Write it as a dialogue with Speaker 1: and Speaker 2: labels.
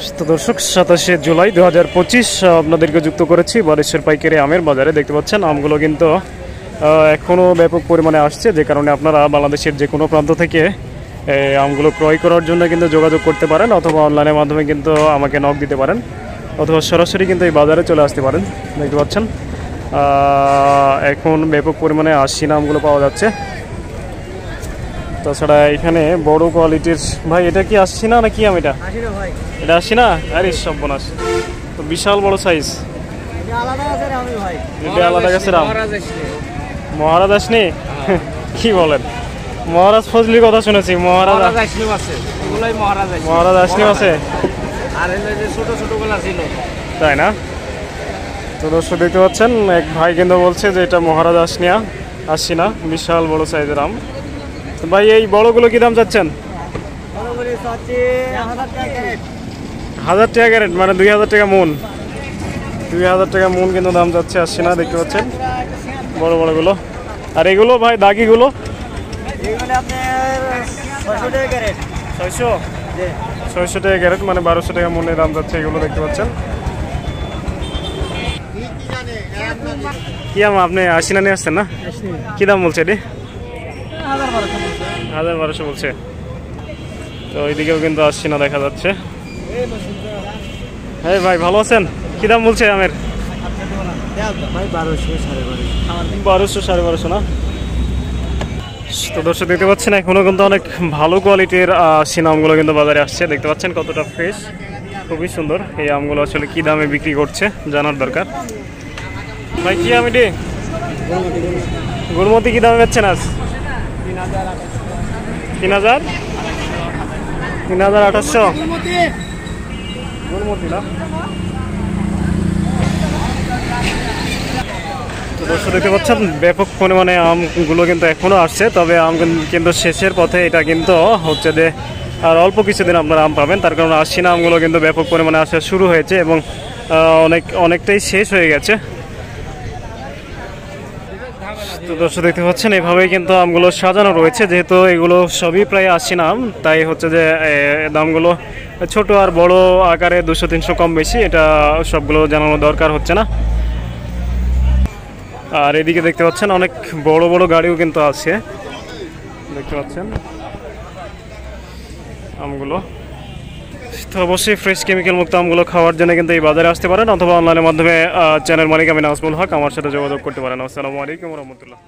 Speaker 1: তো দর্শক 27শে জুলাই 2025 আপনাদেরকে যুক্ত করেছি বারিশের পাইকারি আমের বাজারে। দেখতে পাচ্ছেন আমগুলো কিন্তু এখনও ব্যাপক পরিমাণে আসছে, যে কারণে আপনারা বাংলাদেশের যে কোনো প্রান্ত থেকে আমগুলো ক্রয় করার জন্য কিন্তু যোগাযোগ করতে পারেন, অথবা অনলাইনের মাধ্যমে কিন্তু আমাকে নক দিতে পারেন, অথবা সরাসরি কিন্তু এই বাজারে চলে আসতে পারেন। দেখতে পাচ্ছেন এখন ব্যাপক পরিমাণে আশিনা আমগুলো পাওয়া যাচ্ছে। তাছাড়া এখানে বড় কোয়ালিটির, ভাই এটা কি আসছি না কি আম? এটা আসছি না, আরে সব বোনাস তো বিশাল বড় সাইজ। এটা আলাদা গাছের আম, মহারাজ আসনি? কি বলেন, মহারাজ ফজলির কথা শুনেছি, মহারাজ আসনি আছে, তাই না? তো দর্শক দেখতে পাচ্ছেন এক ভাই কিন্তু বলছে যে এটা মহারাজ আসছি না, বিশাল বড় সাইজের আম। ভাই এই বড়গুলো কি দাম চাচ্ছেন? 1000 টাকা ক্যারেট, মানে 2000 টাকা মন। 2000 টাকা মন কিন্তু দাম যাচ্ছে আসছে না, দেখতে পাচ্ছেন বড় বড়গুলো। আর এগুলো ভাই দাগিগুলো 600 টাকা ক্যারেট, মানে 1200 টাকা মনে দাম যাচ্ছে এগুলো, দেখতে পাচ্ছেন। কি আম আপনি আশিনা নিয়ে আসছেন না? কি দাম বলছে এটি? 1200 বলছে। তো ওইদিকেও কিন্তু আসছি না দেখা যাচ্ছে। হ্যাঁ ভাই ভালো আছেন? কি দাম বলছে আমের? 1200 1250 না? তো দর্শক দেখতে পাচ্ছেন এখনো কিন্তু অনেক ভালো কোয়ালিটির আশিনা আমগুলো কিন্তু বাজারে আসছে। দেখতে পাচ্ছেন কতটা ফ্রেশ, খুবই সুন্দর। এই আমগুলো আসলে কি দামে বিক্রি করছে জানার দরকার। ভাই কি আম এটি? গুড়মতি কি দামে বেচছেন আজ? 3800 গুড়মতি না? তো দর্শক দেখতে পাচ্ছেন ব্যাপক পরিমাণে আমগুলো কিন্তু এখনো আসছে, তবে আম কিন্তু শেষের পথে। এটা কিন্তু হচ্ছে যে আর অল্প কিছুদিন আপনারা আম পাবেন, তার কারণে আশিনা আমগুলো কিন্তু ব্যাপক পরিমাণে আসা শুরু হয়েছে এবং অনেকটাই শেষ হয়ে গেছে। তো দর্শক দেখতে পাচ্ছেন এভাবেই কিন্তু আমগুলো সাজানো রয়েছে, যেহেতু এগুলো সবই প্রায় আশিনা আম, তাই হচ্ছে যে দামগুলো ছোট আর বড় আকারে 200-300 কম বেশি, এটা সবগুলো জানানো দরকার হচ্ছে না। আর এদিকে দেখতে পাচ্ছেন অনেক বড় বড় গাড়িও কিন্তু আছে, দেখতে পাচ্ছেন আমগুলো। তো অবশ্যই ফ্রেশ কেমিক্যাল মুক্ত আমগুলো খাওয়ার জন্য কিন্তু এই বাজারে আসতে পারেন, অথবা অনলাইনের মাধ্যমে চ্যানেল মালিক আমি নাজমুল হক, আমার সাথে যোগাযোগ করতে পারেন। আসসালামু আলাইকুম রহমতুল্লাহ।